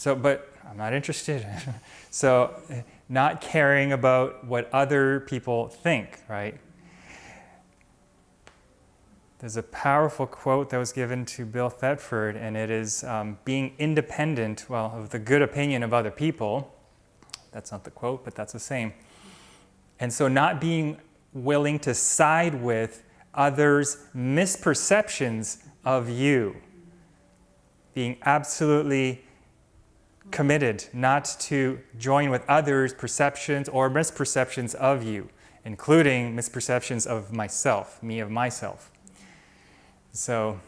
But I'm not interested. So not caring about what other people think, right? There's a powerful quote that was given to Bill Thetford, and it is being independent, of the good opinion of other people. That's not the quote, but that's the same. And so not being willing to side with others' misperceptions of you. Being absolutely committed not to join with others' perceptions or misperceptions of you, including misperceptions of myself, me of myself. So,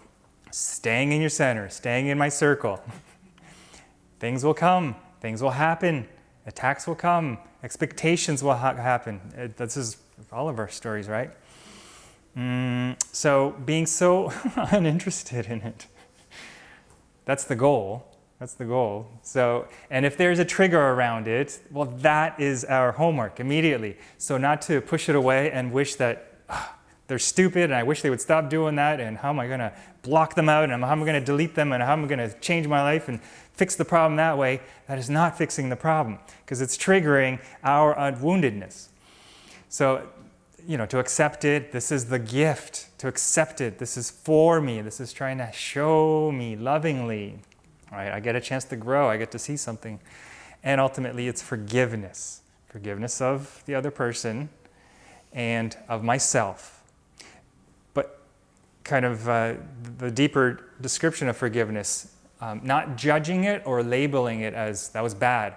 staying in your center, staying in my circle. Things will come, things will happen, attacks will come, expectations will happen. This is all of our stories, right? So, being so uninterested in it. That's the goal. That's the goal. So, and if there's a trigger around it, that is our homework immediately. So not to push it away and wish that they're stupid and I wish they would stop doing that and how am I going to block them out and how am I going to delete them and how am I going to change my life and fix the problem that way. That is not fixing the problem because it's triggering our woundedness. So, to accept it, this is the gift. To accept it, this is for me. This is trying to show me lovingly. Right? I get a chance to grow. I get to see something. And ultimately, it's forgiveness. Forgiveness of the other person and of myself. But kind of the deeper description of forgiveness, not judging it or labeling it as that was bad.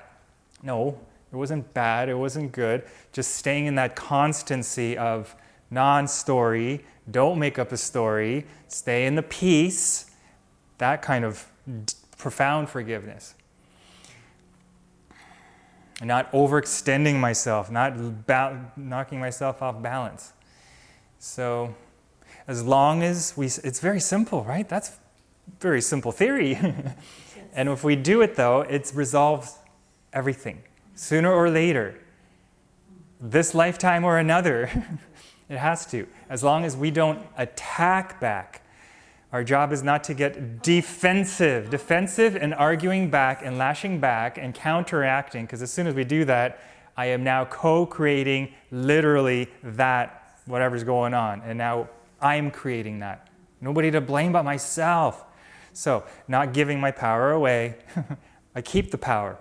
No, it wasn't bad. It wasn't good. Just staying in that constancy of non-story. Don't make up a story. Stay in the peace. That kind of profound forgiveness. And not overextending myself, not knocking myself off balance. So as long as it's very simple, right? That's very simple theory. Yes. And if we do it though, it resolves everything. Sooner or later. This lifetime or another. It has to. As long as we don't attack back. Our job is not to get defensive and arguing back and lashing back and counteracting, because as soon as we do that, I am now co-creating literally that, whatever's going on. And now I'm creating that. Nobody to blame but myself. So, not giving my power away. I keep the power.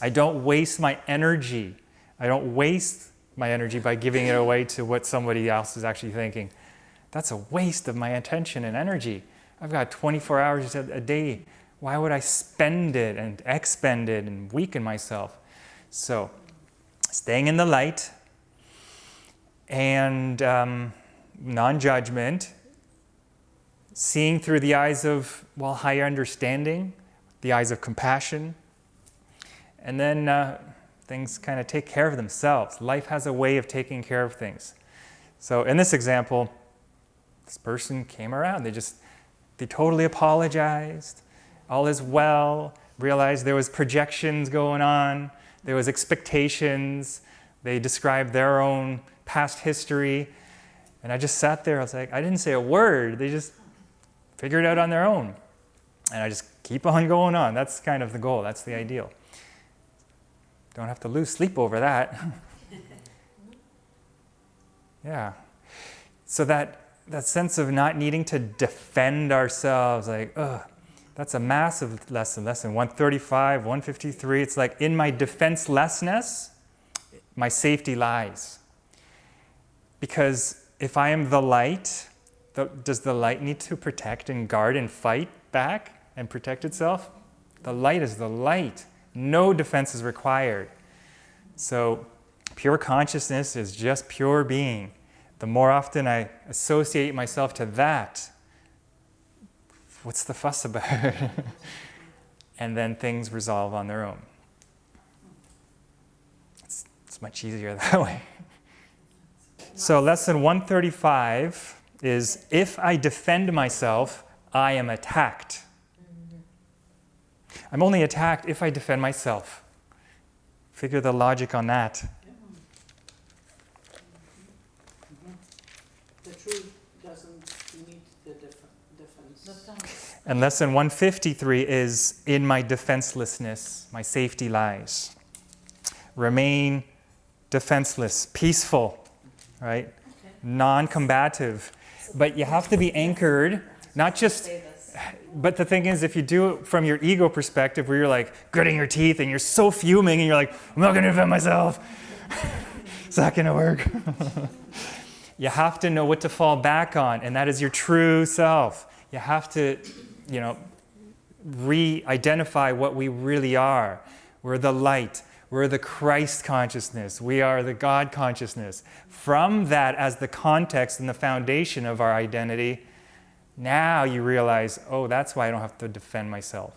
I don't waste my energy. I don't waste my energy by giving it away to what somebody else is actually thinking. That's a waste of my attention and energy. I've got 24 hours a day. Why would I spend it and expend it and weaken myself? So, staying in the light and non-judgment, seeing through the eyes of, higher understanding, the eyes of compassion, and then things kind of take care of themselves. Life has a way of taking care of things. So in this example, this person came around. They totally apologized. All is well. Realized there was projections going on. There was expectations. They described their own past history. And I just sat there. I was like, I didn't say a word. They just figured it out on their own. And I just keep on going on. That's kind of the goal. That's the ideal. Don't have to lose sleep over that. Yeah. So that sense of not needing to defend ourselves, that's a massive lesson. Lesson 135, 153. It's like in my defenselessness, my safety lies. Because if I am the light, does the light need to protect and guard and fight back and protect itself? The light is the light. No defense is required. So pure consciousness is just pure being. The more often I associate myself to that, what's the fuss about it? And then things resolve on their own. It's much easier that way. So lesson 135 is, if I defend myself, I am attacked. I'm only attacked if I defend myself. Figure the logic on that. The truth doesn't need the defense. And lesson 153 is, in my defenselessness, my safety lies. Remain defenseless, peaceful, right? Okay. Non-combative. But you have to be anchored, not just... But the thing is, if you do it from your ego perspective, where you're like gritting your teeth and you're so fuming and you're like, I'm not going to defend myself. It's not going to work. You have to know what to fall back on, and that is your true self. You have to, re-identify what we really are. We're the light. We're the Christ consciousness. We are the God consciousness. From that as the context and the foundation of our identity, now you realize, oh, that's why I don't have to defend myself.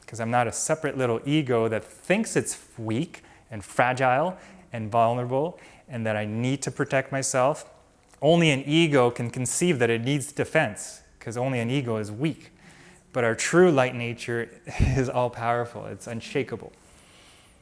Because I'm not a separate little ego that thinks it's weak and fragile and vulnerable and that I need to protect myself. Only an ego can conceive that it needs defense, because only an ego is weak. But our true light nature is all-powerful. It's unshakable.